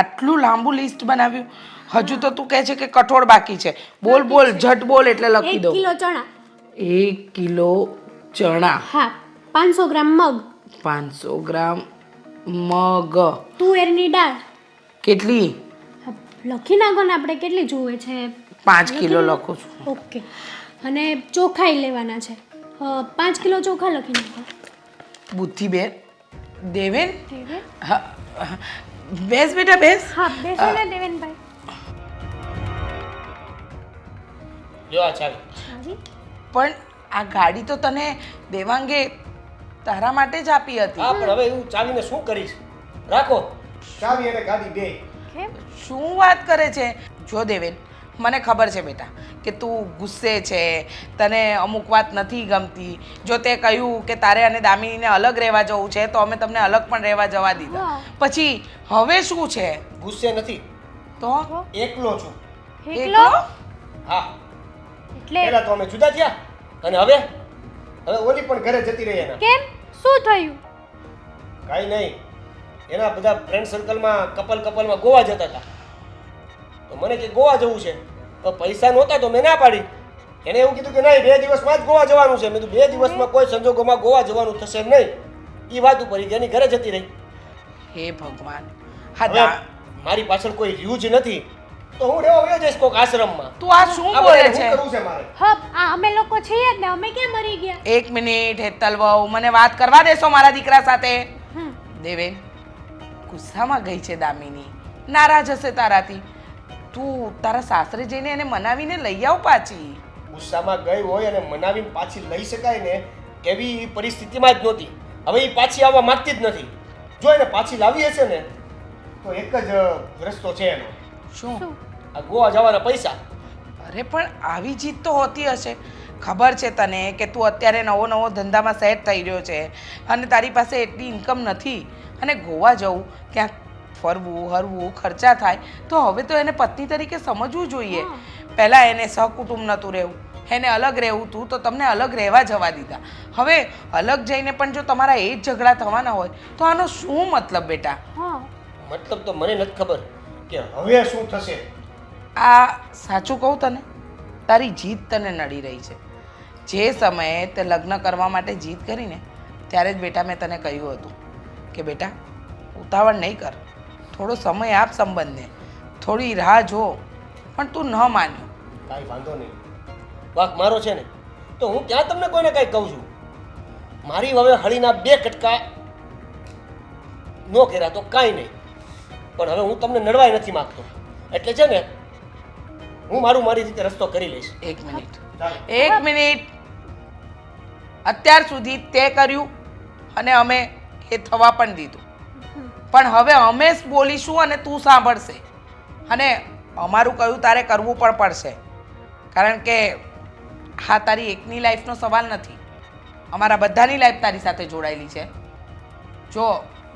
આટલું લાંબુ લિસ્ટ બનાવ્યું? હજુ તો તું કહે છે કે કઠોળ બાકી છે. બોલ બોલ, ઝટ બોલ એટલે લખી 1 દઉં. કિલો ચણા. 1 કિલો ચણા, હા, 500 ગ્રામ મગ, 500 ગ્રામ મગ. તુવેરની દાળ. કેટલી? હા, લખી નાખો ને આપણે કેટલી જોઈએ છે. 5 કિલો લખું છું. ઓકે. અને ચોખાઈ લેવાના છે. 5 કિલો ચોખા લખી નાખો. બુદ્ધિબેન, દેવેન, દેવેન? હા, બેસ બેટા બેસ. હા, બેસો ને દેવેનભાઈ. જો આ ચાવી. ચાવી? પણ આ ગાડી તો તને દેવાંગે તારા માટે જ આપી હતી. હા, પણ હવે હું ચાવીને શું કરીશ? રાખો. ચાવી અને ગાડી બે. કેમ? શું વાત કરે છે? જો દેવેન, મને ખબર છે બેટા કે તું ગુસ્સે છે, તને અમુક વાત નથી ગમતી. જો તે કહ્યું કે તારે અને દામિનીને અલગ રહેવા જવું છે તો અમે તમને અલગ પણ રહેવા જવા દીધા. હા. પછી હવે શું છે? ગુસ્સે નથી, તો એકલો છું. એકલો? હા, એટલે પહેલા તો અમે જુદા થયા અને હવે ઓલી પણ ઘરે જતી રહી એના. કેમ? શું થયું? કાંઈ નહીં, એના બધા ફ્રેન્ડ સર્કલમાં કપલમાં ગોવા જતા હતા. તો મને કે ગોવા જવું છે, તો પૈસા નહોતા તો મેં ના પાડી. એને એવું કીધું કે નહીં, 2 દિવસમાં જ ગોવા જવાનું છે. મેં કીધું 2 દિવસમાં કોઈ સંજોગોમાં ગોવા જવાનું થશે નહીં. એ વાત ઉપર ઈ એની ઘરે જતી રહી. હે ભગવાન, હા હવે મારી પાછળ કોઈ રહ્યું જ નથી તો હું રહેવા વયો જઈશ કોક આશ્રમમાં. તું આ શું આ બોલે બધાને છે? શું કરવું છે મારે? હા, આ અમે લોકો છીએ જ ને, અમે ક્યાં મરી ગયા? 1 મિનિટ હેતલ વહુ, મને વાત કરવા દેશો મારા દીકરા સાથે? હમ. દેવેન, ગુસ્સામાં ગઈ છે દામિની, નારાજ હશે તારાથી. તું તારા સાસરે જઈને એને મનાવીને લઈ આવ પાછી. ગુસ્સામાં ગઈ હોય અને મનાવીને પાછી લઈ શકાય ને એવી પરિસ્થિતિમાં જ નહોતી. હવે એ પાછી આવવા માંગતી જ નથી. જો એને પાછી લાવી હશે ને તો એક જ રસ્તો છે એનો, શું? શું? આ ગોવા જવાના પૈસા. અરે પણ આવી જીત તો હોતી હશે. ખબર છે તને કે તું અત્યારે નવો ધંધામાં સેટ થઈ રહ્યો છે અને તારી પાસે એટલી ઇન્કમ નથી અને ગોવા જવું, ક્યાંક ફરવું હરવું ખર્ચા થાય તો હવે તો એને પત્ની તરીકે સમજવું જોઈએ. પહેલાં એને સહકુટુંબ નહોતું રહેવું, એને અલગ રહેવું હતું તો તમને અલગ રહેવા જવા દીધા. હવે અલગ જઈને પણ જો તમારા એ જ ઝઘડા થવાના હોય તો આનો શું મતલબ બેટા? હા. મતલબ તો મને નથી ખબર કે હવે શું થશે. આ સાચું કહું તને, તારી જીત તને નડી રહી છે. જે સમયે તે લગ્ન કરવા માટે જીત કરીને ત્યારે જ બેટા મેં તને કહ્યું હતું કે બેટા ઉતાવળ નહીં કર, થોડો સમય આપ સંબંધને, થોડી રાહ જો, પણ તું ન માન્યો. કાંઈ વાંધો નહીં, વાક મારો છે ને તો હું ક્યાં તમને કોઈને કાંઈ કહું છું. મારી હવે હળીના 2 કટકા ન કર્યા તો કાંઈ નહીં, પણ હવે હું તમને નડવાય નથી માગતો. એટલે છે ને હું મારી રીતે રસ્તો કરી લઈશ. 1 મિનિટ, ચાલો. 1 મિનિટ. અત્યાર સુધી તે કર્યું અને અમે એ થવા પણ દીધું, પણ હવે અમે જ બોલીશું અને તું સાંભળશે. અને અમારું કહ્યું તારે કરવું પણ પડશે, કારણ કે હા તારી એકની લાઈફનો સવાલ નથી, અમારા બધાની લાઈફ તારી સાથે જોડાયેલી છે. જો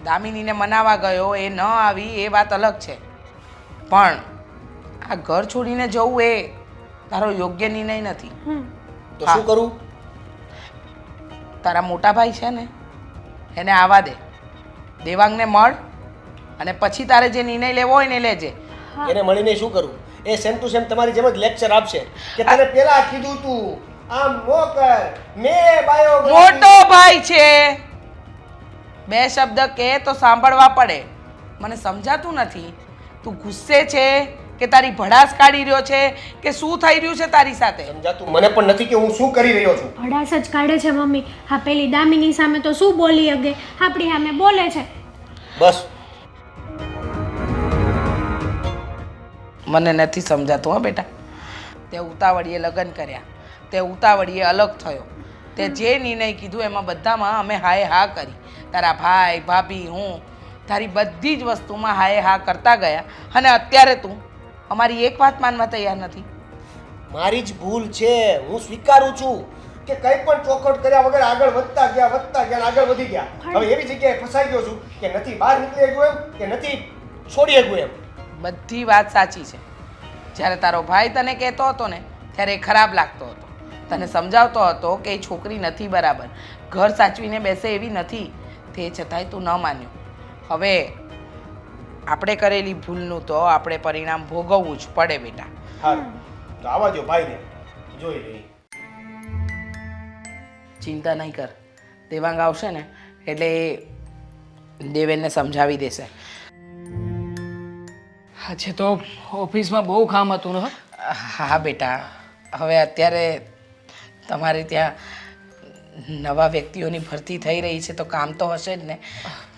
દામિનીને મનાવા ગયો એ ન આવી એ વાત અલગ છે, પણ આ ઘર છોડીને જવું એ તારો યોગ્ય નિર્ણય નથી. તો હા. શું કરું? તારા મોટા ભાઈ છે ને એને આવવા દે, દેવાંગને મળ અને પછી તારે જે નિર્ણય લેવો હોય ને લેજે. એને મળીને શું કરું? એ સેમ ટુ સેમ તમારી જેમ જ લેક્ચર આપશે કે તને પેલા કીધું તું આમ નો કર, મેં બાયોગ્રાફી. મોટો ભાઈ છે, 2 શબ્દ કહે તો સાંભળવા પડે. મને સમજાતું નથી તું ગુસ્સે છે કે તારી ભડાસ કાઢી રહ્યો છે કે શું થઈ રહ્યું છે તારી સાથે? સમજાતું મને પણ નથી કે હું શું કરી રહ્યો છું. ભડાસ જ કાઢે છે મમ્મી. હા, પેલી દામિની સામે તો શું બોલી અગે, આપણી સામે બોલે છે. બસ મને નથી સમજાતું હો બેટા. તે ઉતાવળીએ લગ્ન કર્યા, તે ઉતાવળીએ અલગ થયો, તે જે નિર્ણય કીધું એમાં બધામાં અમે હાય હા કરી. તારા ભાઈ ભાભી હું તારી બધી જ વસ્તુમાં હાય હા કરતા ગયા અને અત્યારે તું અમારી એક વાત માનવા તૈયાર નથી. મારી જ ભૂલ છે, હું સ્વીકારું છું કે કંઈ પણ ચોખવટ કર્યા વગર આગળ વધતા ગયા આગળ વધી ગયા. હવે એવી જગ્યાએ ફસાઈ ગયો છું કે નથી બહાર નીકળી ગયો એમ કે નથી છોડી ગયો એમ. બધી વાત સાચી છે. જ્યારે તારો ભાઈ તને કહેતો હતો ને ત્યારે એ ખરાબ લાગતો હતો, તને સમજાવતો હતો કે એ છોકરી નથી બરાબર, ઘર સાચવીને બેસે એવી નથી, તે છતાંય તું ન માન્યો. હવે આપણે કરેલી ભૂલનું તો આપણે પરિણામ ભોગવવું જ પડે બેટા. સારું તો આવવા જો ભાઈને જોઈ લઈએ. ચિંતા નહીં કર, દેવાંગ આવશે ને એટલે એ દેવેનને સમજાવી દેશે. આજે તો ઓફિસમાં બહુ કામ હતું ને. હા બેટા, હવે અત્યારે તમારે ત્યાં નવા વ્યક્તિઓની ભરતી થઈ રહી છે તો કામ તો હશે જ ને.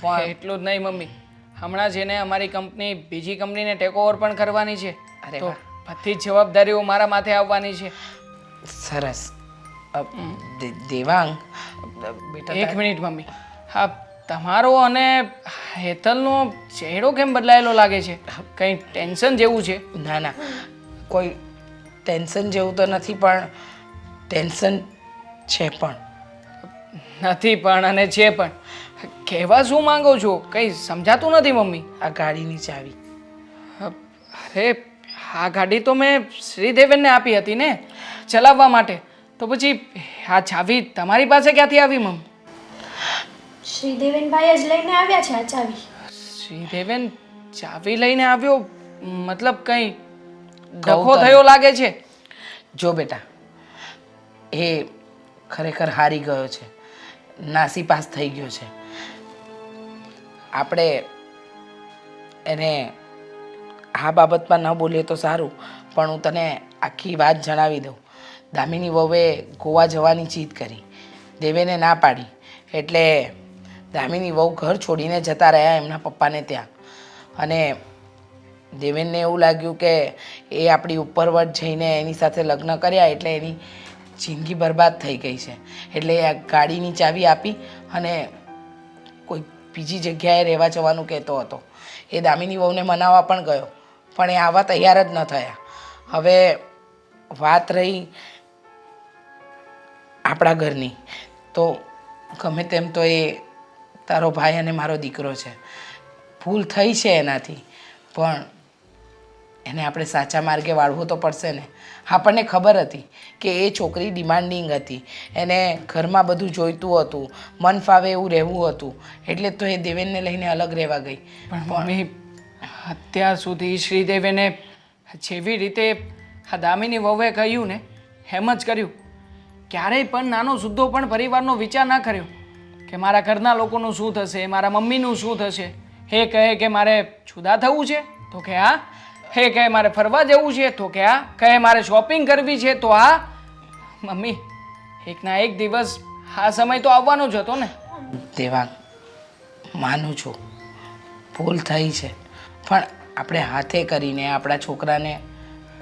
પણ એટલું જ નહીં મમ્મી, હમણાં જ એને અમારી કંપની બીજી કંપનીને ટેક ઓવર પણ કરવાની છે. અરે તો વાહ. બધી જ જવાબદારીઓ મારા માથે આવવાની છે. સરસ. દેવાંગ બેટા એક મિનિટ મમ્મી, હા તમારો અને હેતલનો ચહેરો કેમ બદલાયેલો લાગે છે? કંઈ ટેન્શન જેવું છે? ના ના, કોઈ ટેન્શન જેવું તો નથી, પણ ટેન્શન છે પણ. નથી પણ અને છે પણ. કહેવા શું માંગો છો? કંઈ સમજાતું નથી મમ્મી. આ ગાડીની ચાવી અરે આ ગાડી તો મેં શ્રીદેવનને આપી હતી ને ચલાવવા માટે, તો પછી આ ચાવી તમારી પાસે ક્યાંથી આવી મમ્મી? શ્રીદેવનભાઈ જ લઈને આવ્યા છે આ ચાવી. શ્રીદેવન ચાવી લઈને આવ્યો? મતલબ કંઈ કહું ડખો તને. થયો લાગે છે. જો બેટા, એ ખરેખર હારી ગયો છે, નાસીપાસ થઈ ગયો છે. આપણે એને આ બાબતમાં ન બોલીએ તો સારું, પણ હું તને આખી વાત જણાવી દઉં. દામિની વહુએ ગોવા જવાની જીદ કરી, દેવેને ના પાડી, એટલે દામિની વહુ ઘર છોડીને જતા રહ્યા એમના પપ્પાને ત્યાં. અને દેવેનને એવું લાગ્યું કે એ આપણી ઉપરવટ જઈને એની સાથે લગ્ન કર્યા એટલે એની જિંદગી બરબાદ થઈ ગઈ છે. એટલે આ ગાડીની ચાવી આપી અને કોઈ બીજી જગ્યાએ રહેવા જવાનું કહેતો હતો. એ દામિની વહુને મનાવવા પણ ગયો, પણ એ આવવા તૈયાર જ ન થયા. હવે વાત રહી આપણા ઘરની, તો ગમે તેમ તો એ તારો ભાઈ અને મારો દીકરો છે. ભૂલ થઈ છે એનાથી, પણ એને આપણે સાચા માર્ગે વાળવું તો પડશે ને. આપણને ખબર હતી કે એ છોકરી ડિમાન્ડિંગ હતી, એને ઘરમાં બધું જોઈતું હતું, મન ફાવે એવું રહેવું હતું, એટલે તો એ દેવેનને લઈને અલગ રહેવા ગઈ. પણ મમ્મી, અત્યાર સુધી શ્રીદેવીને જેવી રીતે આ દામિની વહુએ કહ્યું ને એમ જ કર્યું. ક્યારેય પણ નાનો સુદ્ધો પણ પરિવારનો વિચાર ના કર્યો કે મારા ઘરના લોકોનું શું થશે, મારા મમ્મીનું શું થશે. એ કહે કે મારે જુદા થવું છે તો કે હા, એ કહે મારે ફરવા જવું છે તો કે હા, કહે મારે શોપિંગ કરવી છે તો હા. મમ્મી, એકના એક દિવસ આ સમય તો આવવાનો જ હતો ને. દેવાંગ, માનું છું ભૂલ થઈ છે, પણ આપણે હાથે કરીને આપણા છોકરાને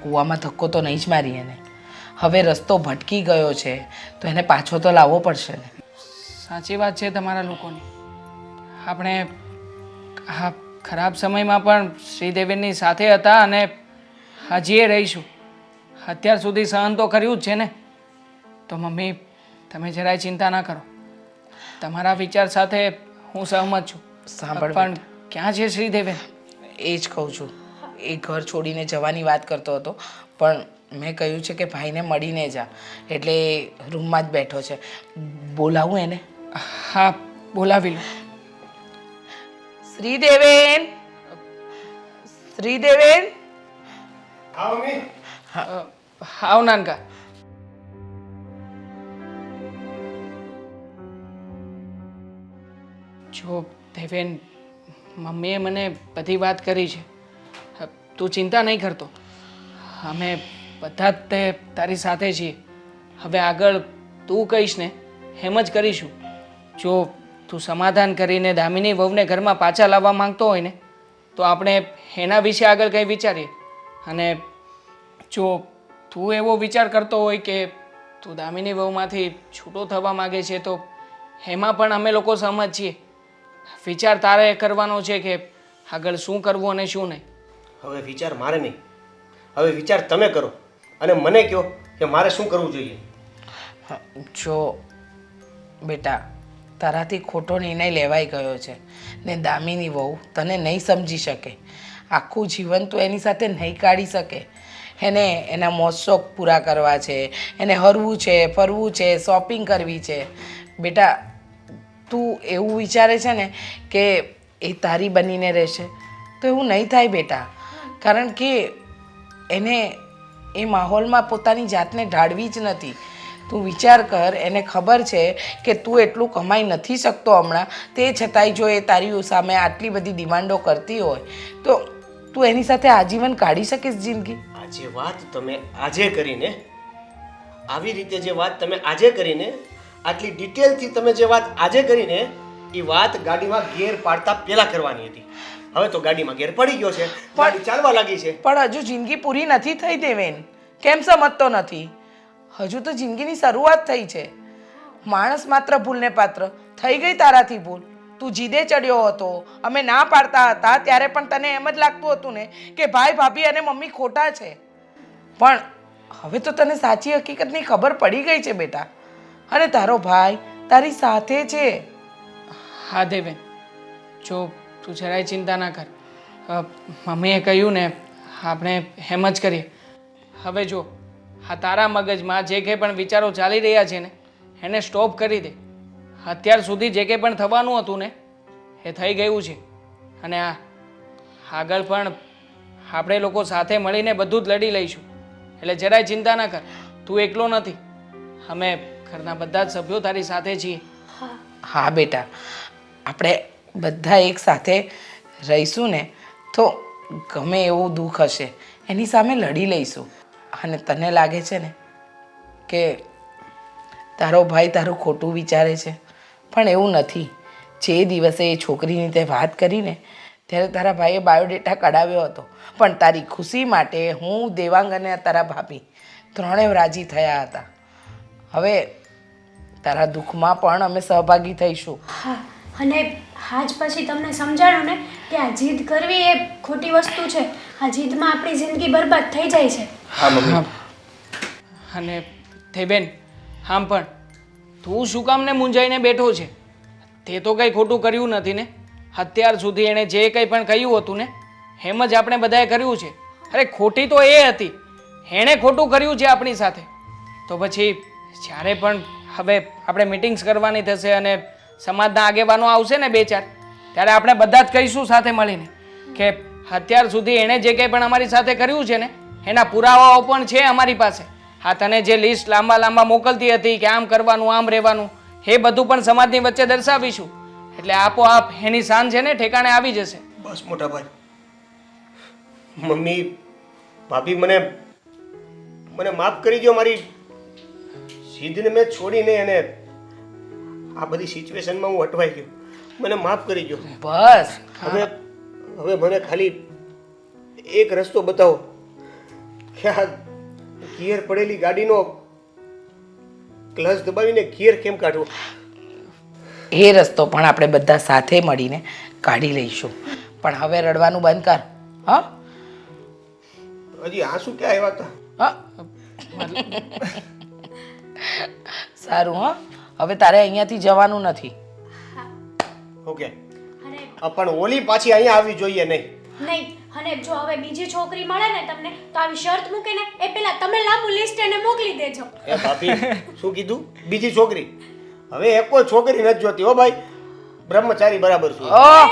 કૂવામાં ધક્કો તો નહીં જ મારીએ ને. હવે રસ્તો ભટકી ગયો છે તો એને પાછો તો લાવવો પડશે ને. સાચી વાત છે તમારા લોકોની. આપણે આ ખરાબ સમયમાં પણ શ્રીદેવીની સાથે હતા અને હજી એ રહીશું. અત્યાર સુધી સહન તો કર્યું જ છે ને. તો મમ્મી, તમે જરાય ચિંતા ના કરો. તમારા વિચાર સાથે હું સહમત છું. સાંભળ પણ ક્યાં છે શ્રીદેવી? એ જ કહું છું, એ ઘર છોડીને જવાની વાત કરતો હતો, પણ મેં કહ્યું છે કે ભાઈને મળીને જા, એટલે એ રૂમમાં જ બેઠો છે. બોલાવું એને? હા, બોલાવી લો. શ્રીદેવેન, શ્રીદેવેન. હા મમ્મી. આવ નાનકા. જો દેવેન, મમ્મીએ મને બધી વાત કરી છે. તું ચિંતા નહીં કરતો. અમે બધા જ તે તારી સાથે છીએ. હવે આગળ તું કહીશ ને એમ જ કરીશું. જો તું સમાધાન કરીને દામિની વહુને ઘરમાં પાછા લાવવા માંગતો હોય ને તો આપણે એના વિશે આગળ કંઈ વિચારીએ. અને જો તું એવો વિચાર કરતો હોય કે તું દામિની વહુમાંથી છૂટો થવા માગે છે તો એમાં પણ અમે લોકો સહમત છીએ. વિચાર તારે કરવાનો છે કે આગળ શું કરવું અને શું નહીં. હવે વિચાર મારે નહીં, હવે વિચાર તમે કરો અને મને કહો કે મારે શું કરવું જોઈએ. જો બેટા, તારાથી ખોટો નિર્ણય લેવાઈ ગયો છે ને દામિની વહુ તને નહીં સમજી શકે. આખું જીવન તું એની સાથે નહીં કાઢી શકે. એને એના મોજ શોખ પૂરા કરવા છે, એને હરવું છે, ફરવું છે, શોપિંગ કરવી છે. બેટા, તું એવું વિચારે છે ને કે એ તારી બનીને રહેશે, તો એવું નહીં થાય બેટા. કારણ કે એને એ માહોલમાં પોતાની જાતને ઢાળવી જ નથી. તું વિચાર કર, એને ખબર છે કે તું એટલું કમાઈ નથી શકતો હમણાં, તે છતાંય જો એ તારી સામે આટલી બધી ડિમાન્ડો કરતી હોય તો તું એની સાથે આજીવન કાઢી શકીશ જિંદગી? આ જે વાત તમે આજે કરીને, આવી રીતે જે વાત તમે આજે કરીને, આટલી ડિટેલથી તમે જે વાત આજે કરીને, એ વાત ગાડીમાં ગેર પાડતા પહેલા કરવાની હતી. હવે તો ગાડીમાં ગેર પડી ગયો છે, ગાડી ચાલવા લાગી છે. પણ હજુ જિંદગી પૂરી નથી થઈ દેવેન. કેમ સમજતો નથી? હજુ તો જિંદગીની શરૂઆત થઈ છે. માણસ માત્ર ભૂલને પાત્ર. થઈ ગઈ તારાથી ભૂલ. તું જીદે ચડ્યો હતો, અમે ના પાડતા હતા ત્યારે પણ તને એમ જ લાગતું હતું ને કે ભાઈ ભાભી અને મમ્મી ખોટા છે. પણ હવે તો તને સાચી હકીકતની ખબર પડી ગઈ છે બેટા, અને તારો ભાઈ તારી સાથે છે. હા દેવેન, જો તું જરાય ચિંતા ના કર. મમ્મીએ કહ્યું ને, આપણે એમ જ કરીએ. હવે જો આ તારા મગજમાં જે કંઈ પણ વિચારો ચાલી રહ્યા છે ને, એને સ્ટોપ કરી દે. અત્યાર સુધી જે કંઈ પણ થવાનું હતું ને, એ થઈ ગયું છે. અને આગળ પણ આપણે લોકો સાથે મળીને બધું જ લડી લઈશું. એટલે જરાય ચિંતા ના કર. તું એકલો નથી, અમે ઘરના બધા જ સભ્યો તારી સાથે છીએ. હા બેટા, આપણે બધા એક સાથે રહીશું ને તો ગમે એવું દુઃખ હશે એની સામે લડી લઈશું. અને તને લાગે છે ને કે તારો ભાઈ તારું ખોટું વિચારે છે, પણ એવું નથી. જે દિવસે એ છોકરીની તે વાત કરીને ત્યારે તારા ભાઈએ બાયોડેટા કઢાવ્યો હતો, પણ તારી ખુશી માટે હું, દેવાંગ અને તારા ભાભી ત્રણેય રાજી થયા હતા. હવે તારા દુઃખમાં પણ અમે સહભાગી થઈશું. હા, અને આજ પછી તમને સમજાણું ને કે આ જીદ કરવી એ ખોટી વસ્તુ છે. આ જીદમાં આપણી જિંદગી બરબાદ થઈ જાય છે. હા મમ્મી. અને દેવેન, આમ પણ તું શું કામ ને મૂંઝાઈને બેઠો છે? તે તો કંઈ ખોટું કર્યું નથી ને. અત્યાર સુધી એણે જે કંઈ પણ કહ્યું હતું ને, એમ જ આપણે બધાએ કર્યું છે. અરે ખોટી તો એ હતી, એણે ખોટું કર્યું છે આપણી સાથે. તો પછી જ્યારે પણ હવે આપણે મિટિંગ્સ કરવાની થશે અને સમાજના આગેવાનો આવશે ને 2-4, ત્યારે આપણે બધા જ કહીશું સાથે મળીને કે અત્યાર સુધી એણે જે કંઈ પણ અમારી સાથે કર્યું છે ને, એના પુરાવાઓ પણ છે અમારી પાસે. હા, તને જે લિસ્ટ લાંબા મોકલતી હતી કે આમ કરવાનું, આમ રહેવાનું, એ બધું પણ સમાજની વચ્ચે દર્શાવીશું. એટલે આપોઆપ એની શાન છે ને ઠેકાણે આવી જશે. બસ મોટા ભાઈ. મમ્મી, ભાભી, મને માફ કરી દો. મારી જીદને મેં છોડીને અને આ બધી સિચ્યુએશનમાં હું અટવાઈ ગયો. મને માફ કરી દો. બસ હવે મને ખાલી એક રસ્તો બતાવો કે આ ગિયર પડેલી ગાડીનો ક્લચ દબાવીને ગિયર કેમ કાઢવો. એ રસ્તો પણ આપણે બધા સાથે મળીને કાઢી લઈશું. પણ હવે રડવાનું બંધ કર. હા, હજી આંસુ ક્યાં આવ્યા હતા? હા, સારું. હા, હવે તારે અહીંયાથી જવાનું નથી. ઓકે. અને પણ ઓલી પાછી અહીંયા આવવી જોઈએ નહીં. નહીં, અને જો હવે બીજી છોકરી મળે ને તમને તો આવી શરત મૂકીને એ પેલા તમે લાંબુ લિસ્ટ એને મોકલી દેજો. એ ભાભી, શું કીધું? બીજી છોકરી? હવે એક કોઈ છોકરી નથી જોતી હો ભાઈ. બ્રહ્મચારી બરાબર છું. ઓહ,